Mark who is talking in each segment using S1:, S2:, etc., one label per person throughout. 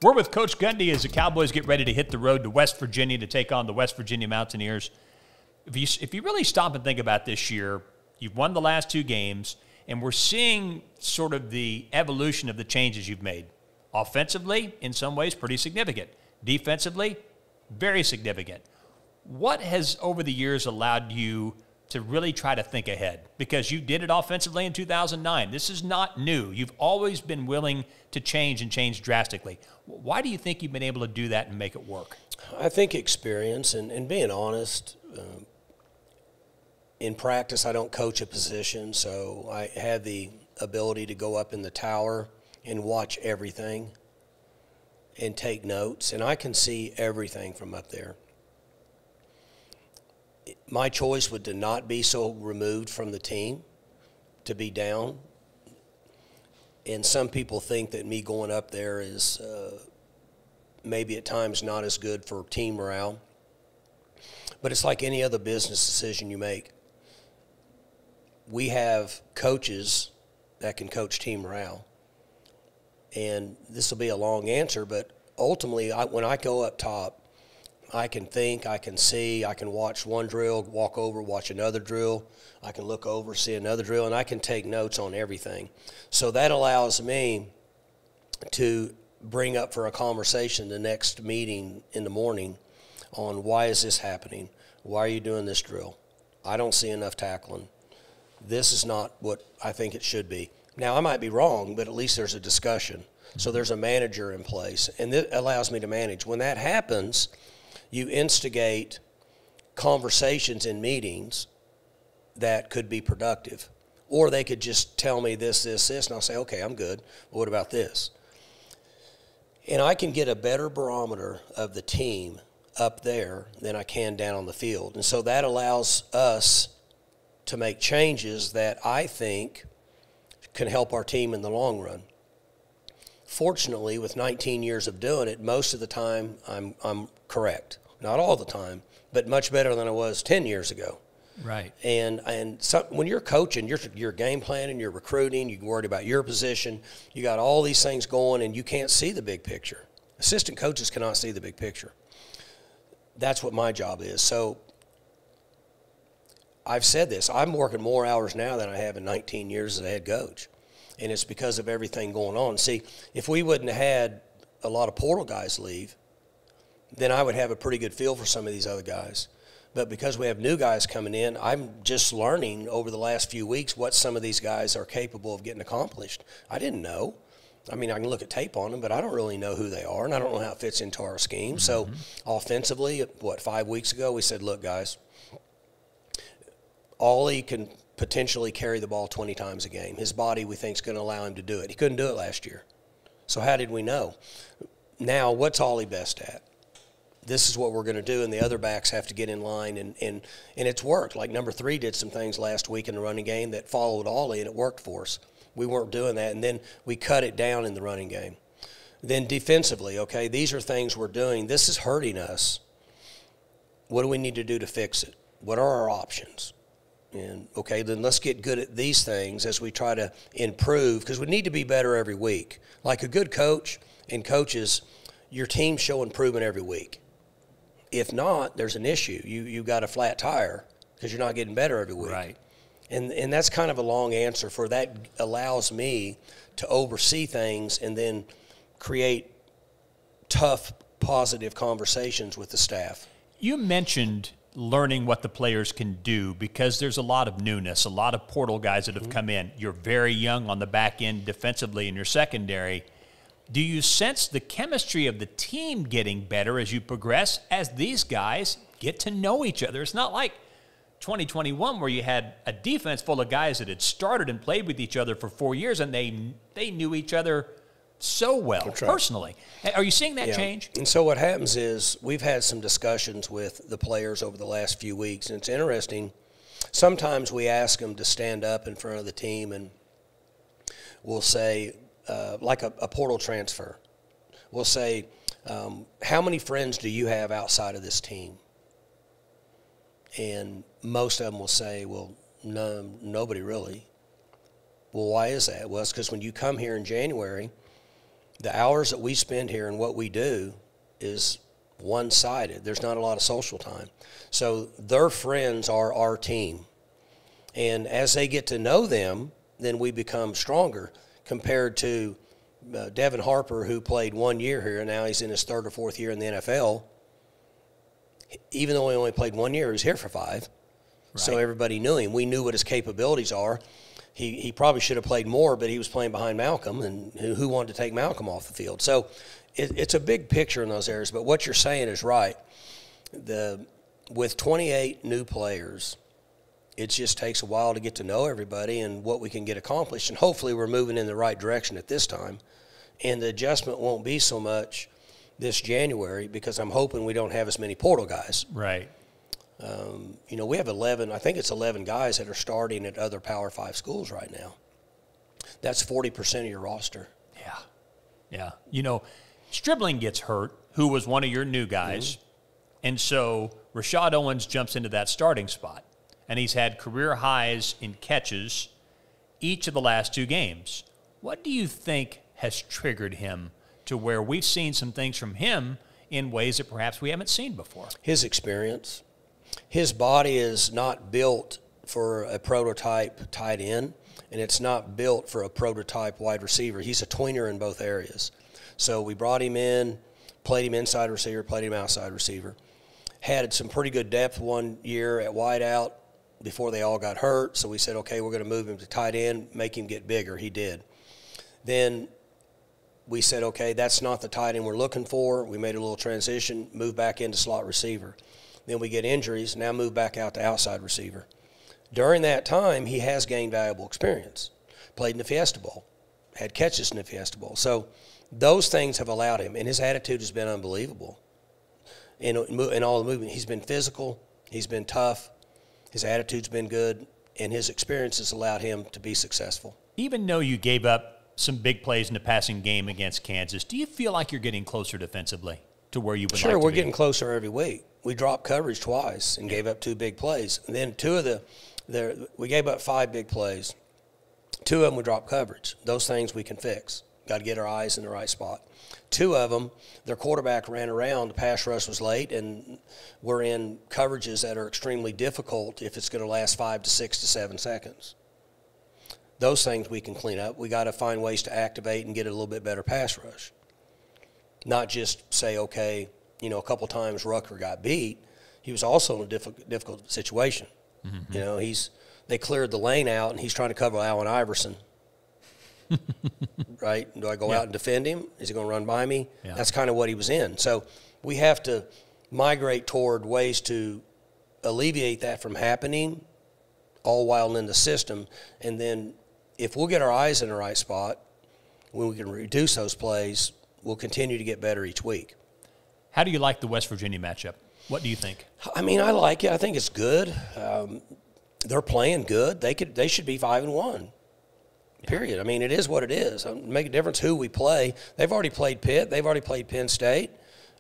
S1: We're with Coach Gundy as the Cowboys get ready to hit the road to West Virginia to take on the West Virginia Mountaineers. If you really stop and think about this year, you've won the last 2 games, and we're seeing sort of the evolution of the changes you've made. Offensively, in some ways, pretty significant. Defensively, very significant. What has, over the years, allowed you to really try to think ahead? Because you did it offensively in 2009. This is not new. You've always been willing to change and change drastically. Why do you think you've been able to do that and make it work?
S2: I think experience and being honest. In practice, I don't coach a position, so I have the ability to go up in the tower and watch everything and take notes, and I can see everything from up there. My choice would to not be so removed from the team, to be down. And some people think that me going up there is maybe at times not as good for team morale. But it's like any other business decision you make. We have coaches that can coach team morale. And this will be a long answer, but ultimately when I go up top, I can think, I can see, I can watch one drill, walk over, watch another drill. I can look over, see another drill, and I can take notes on everything. So that allows me to bring up for a conversation the next meeting in the morning on why is this happening? Why are you doing this drill? I don't see enough tackling. This is not what I think it should be. Now, I might be wrong, but at least there's a discussion. So there's a manager in place, and it allows me to manage. When that happens, you instigate conversations in meetings that could be productive. Or they could just tell me this, and I'll say, okay, I'm good. Well, what about this? And I can get a better barometer of the team up there than I can down on the field. And so that allows us to make changes that I think can help our team in the long run. Fortunately, with 19 years of doing it, most of the time I'm correct. Not all the time, but much better than I was 10 years ago.
S1: Right.
S2: And so when you're coaching, you're game planning, you're recruiting, you're worried about your position, you got all these things going, and you can't see the big picture. Assistant coaches cannot see the big picture. That's what my job is. So I've said this. I'm working more hours now than I have in 19 years as a head coach, and it's because of everything going on. See, if we wouldn't have had a lot of portal guys leave, then I would have a pretty good feel for some of these other guys. But because we have new guys coming in, I'm just learning over the last few weeks what some of these guys are capable of getting accomplished. I didn't know. I mean, I can look at tape on them, but I don't really know who they are, and I don't know how it fits into our scheme. So offensively, 5 weeks ago, we said, look, guys, Ollie can potentially carry the ball 20 times a game. His body, we think, is going to allow him to do it. He couldn't do it last year. So how did we know? Now, what's Ollie best at? This is what we're going to do, and the other backs have to get in line, and it's worked. Like number 3 did some things last week in the running game that followed Ollie, and it worked for us. We weren't doing that, and then we cut it down in the running game. Then defensively, okay, these are things we're doing. This is hurting us. What do we need to do to fix it? What are our options? And, okay, then let's get good at these things as we try to improve, because we need to be better every week. Like a good coach and coaches, your team show improvement every week. If not, there's an issue. You got a flat tire because you're not getting better every week.
S1: Right.
S2: And that's kind of a long answer for that. Allows me to oversee things and then create tough, positive conversations with the staff.
S1: You mentioned learning what the players can do because there's a lot of newness, a lot of portal guys that have come in. You're very young on the back end defensively in your secondary. Do you sense the chemistry of the team getting better as you progress, as these guys get to know each other? It's not like 2021 where you had a defense full of guys that had started and played with each other for 4 years, and they knew each other so well personally. Are you seeing that change?
S2: And so what happens is we've had some discussions with the players over the last few weeks, and it's interesting. Sometimes we ask them to stand up in front of the team, and we'll say, like a portal transfer, we'll say, how many friends do you have outside of this team? And most of them will say, well, no, nobody really. Well, why is that? Well, it's because when you come here in January, the hours that we spend here and what we do is one-sided. There's not a lot of social time. So their friends are our team. And as they get to know them, then we become stronger compared to Devin Harper, who played 1 year here, and now he's in his 3rd or 4th year in the NFL. Even though he only played 1 year, he was here for 5. Right. So everybody knew him. We knew what his capabilities are. He probably should have played more, but he was playing behind Malcolm, and who wanted to take Malcolm off the field? So it's a big picture in those areas. But what you're saying is right. With 28 new players, it just takes a while to get to know everybody and what we can get accomplished. And hopefully we're moving in the right direction at this time. And the adjustment won't be so much this January because I'm hoping we don't have as many portal guys.
S1: Right.
S2: We have 11, I think it's 11 guys that are starting at other Power 5 schools right now. That's 40% of your roster.
S1: Yeah. Stribling gets hurt, who was one of your new guys. Mm-hmm. And so Rashad Owens jumps into that starting spot. And he's had career highs in catches each of the last 2 games. What do you think has triggered him to where we've seen some things from him in ways that perhaps we haven't seen before?
S2: His experience. His body is not built for a prototype tight end, and it's not built for a prototype wide receiver. He's a tweener in both areas. So we brought him in, played him inside receiver, played him outside receiver. Had some pretty good depth 1 year at wideout before they all got hurt. So we said, okay, we're going to move him to tight end, make him get bigger. He did. Then we said, okay, that's not the tight end we're looking for. We made a little transition, moved back into slot receiver. Then we get injuries, now move back out to outside receiver. During that time, he has gained valuable experience. Played in the Fiesta Bowl, had catches in the Fiesta Bowl. So those things have allowed him, and his attitude has been unbelievable. In all the movement, he's been physical, he's been tough, his attitude's been good, and his experience has allowed him to be successful.
S1: Even though you gave up some big plays in the passing game against Kansas, do you feel like you're getting closer defensively to where you would like to be?
S2: Sure, we're getting closer every week. We dropped coverage twice and gave up 2 big plays. And then we gave up 5 big plays. 2 of them we dropped coverage. Those things we can fix. Got to get our eyes in the right spot. 2 of them, their quarterback ran around, the pass rush was late, and we're in coverages that are extremely difficult if it's going to last 5 to 6 to 7 seconds. Those things we can clean up. We got to find ways to activate and get a little bit better pass rush. Not just say, okay, a couple times Rucker got beat. He was also in a difficult situation. Mm-hmm. They cleared the lane out, and he's trying to cover Allen Iverson. Right? Do I go out and defend him? Is he going to run by me? Yeah. That's kind of what he was in. So we have to migrate toward ways to alleviate that from happening, all while in the system. And then if we'll get our eyes in the right spot, when we can reduce those plays, we'll continue to get better each week.
S1: How do you like the West Virginia matchup? What do you think?
S2: I like it. I think it's good. They're playing good. They should be 5-1. Period. It is what it is. It make a difference who we play. They've already played Pitt. They've already played Penn State.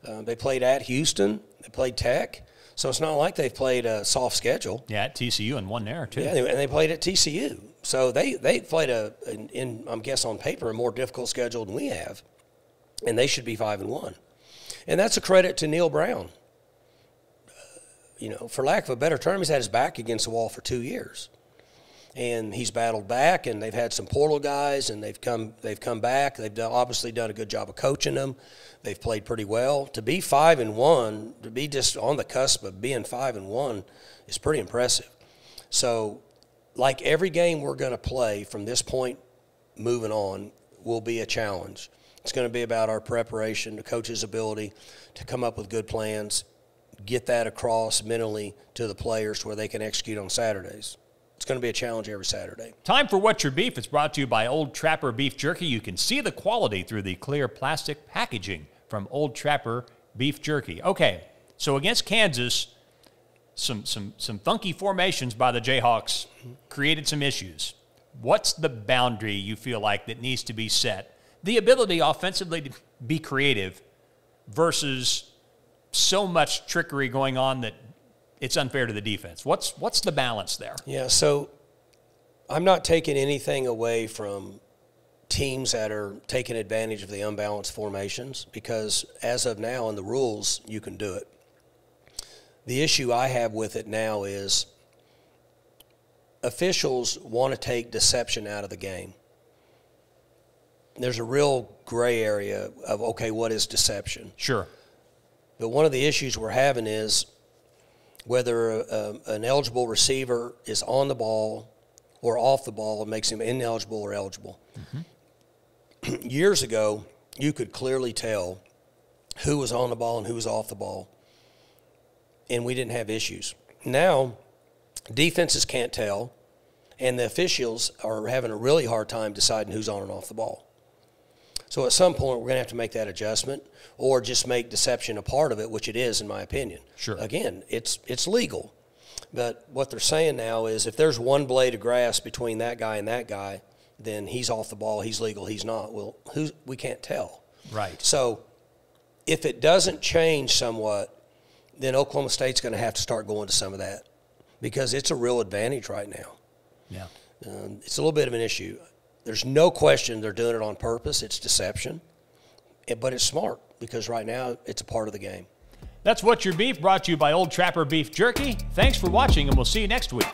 S2: They played at Houston. They played Tech. So it's not like they've played a soft schedule.
S1: Yeah, at TCU and won there too.
S2: Yeah, and they played at TCU. So they played I'm guess on paper, a more difficult schedule than we have, and they should be 5-1. And that's a credit to Neil Brown. For lack of a better term, he's had his back against the wall for 2 years. And he's battled back, and they've had some portal guys, and they've come back. They've obviously done a good job of coaching them. They've played pretty well. To be 5-1, to be just on the cusp of being 5-1 is pretty impressive. So, like every game we're going to play from this point moving on will be a challenge. It's going to be about our preparation, the coach's ability to come up with good plans, get that across mentally to the players where they can execute on Saturdays. It's going to be a challenge every Saturday.
S1: Time for What's Your Beef. It's brought to you by Old Trapper Beef Jerky. You can see the quality through the clear plastic packaging from Old Trapper Beef Jerky. Okay, so against Kansas, some funky formations by the Jayhawks created some issues. What's the boundary you feel like that needs to be set? The ability offensively to be creative versus so much trickery going on that it's unfair to the defense. What's the balance there?
S2: Yeah, so I'm not taking anything away from teams that are taking advantage of the unbalanced formations, because as of now in the rules, you can do it. The issue I have with it now is officials want to take deception out of the game. There's a real gray area of, okay, what is deception?
S1: Sure.
S2: But one of the issues we're having is whether an eligible receiver is on the ball or off the ball, it makes him ineligible or eligible. Mm-hmm. Years ago, you could clearly tell who was on the ball and who was off the ball, and we didn't have issues. Now, defenses can't tell, and the officials are having a really hard time deciding who's on and off the ball. So at some point, we're going to have to make that adjustment or just make deception a part of it, which it is, in my opinion.
S1: Sure. Again,
S2: it's legal. But what they're saying now is if there's one blade of grass between that guy and that guy, then he's off the ball, he's legal, he's not. Well, we can't tell.
S1: Right.
S2: So if it doesn't change somewhat, then Oklahoma State's going to have to start going to some of that because it's a real advantage right now.
S1: Yeah.
S2: It's a little bit of an issue. There's no question they're doing it on purpose. It's deception. But it's smart because right now it's a part of the game.
S1: That's What's Your Beef, brought to you by Old Trapper Beef Jerky. Thanks for watching, and we'll see you next week.